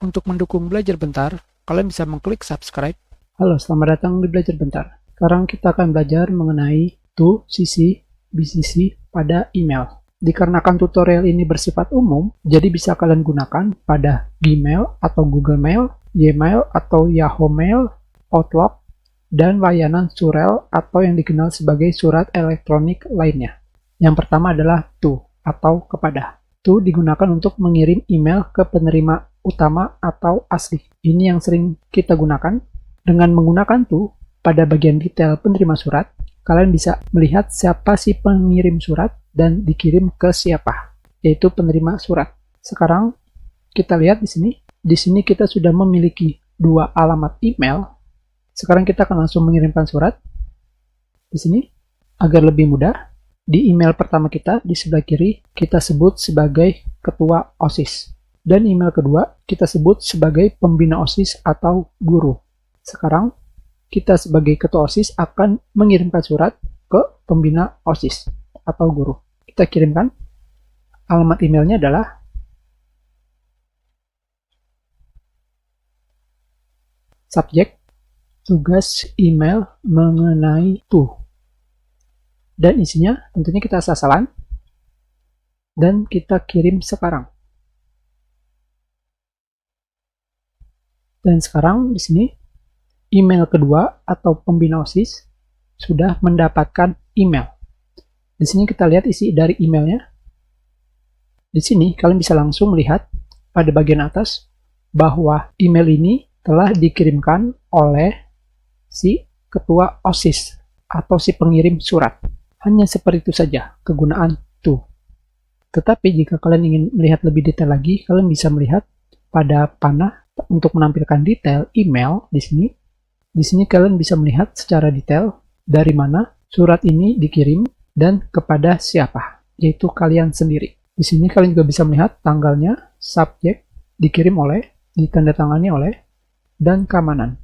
Untuk mendukung Belajar Bentar, kalian bisa mengklik subscribe. Halo, selamat datang di Belajar Bentar. Sekarang kita akan belajar mengenai to, CC, BCC pada email. Dikarenakan tutorial ini bersifat umum, jadi bisa kalian gunakan pada Gmail atau Google Mail, Gmail atau Yahoo Mail, Outlook, dan layanan surel atau yang dikenal sebagai surat elektronik lainnya. Yang pertama adalah to atau kepada. To digunakan untuk mengirim email ke penerima utama atau asli. Ini yang sering kita gunakan. Dengan menggunakan to, pada bagian detail penerima surat, kalian bisa melihat siapa si pengirim surat dan dikirim ke siapa, yaitu penerima surat. Sekarang kita lihat di sini. Di sini kita sudah memiliki dua alamat email. Sekarang kita akan langsung mengirimkan surat. Di sini, agar lebih mudah, di email pertama kita, di sebelah kiri, kita sebut sebagai ketua OSIS. Dan email kedua, kita sebut sebagai pembina OSIS atau guru. Sekarang, kita sebagai ketua OSIS akan mengirimkan surat ke pembina OSIS atau guru. Kita kirimkan. Alamat emailnya adalah subjek, tugas email mengenai to. Dan isinya tentunya kita asal-asalan. Dan kita kirim sekarang. Dan sekarang di sini email kedua atau pembina OSIS sudah mendapatkan email. Di sini kita lihat isi dari emailnya. Di sini kalian bisa langsung melihat pada bagian atas bahwa email ini telah dikirimkan oleh si ketua OSIS atau si pengirim surat. Hanya seperti itu saja kegunaan to. Tetapi jika kalian ingin melihat lebih detail lagi, kalian bisa melihat pada panah untuk menampilkan detail email di sini. Di sini kalian bisa melihat secara detail dari mana surat ini dikirim dan kepada siapa, yaitu kalian sendiri. Di sini kalian juga bisa melihat tanggalnya, subjek, dikirim oleh, ditandatangani oleh, dan keamanan.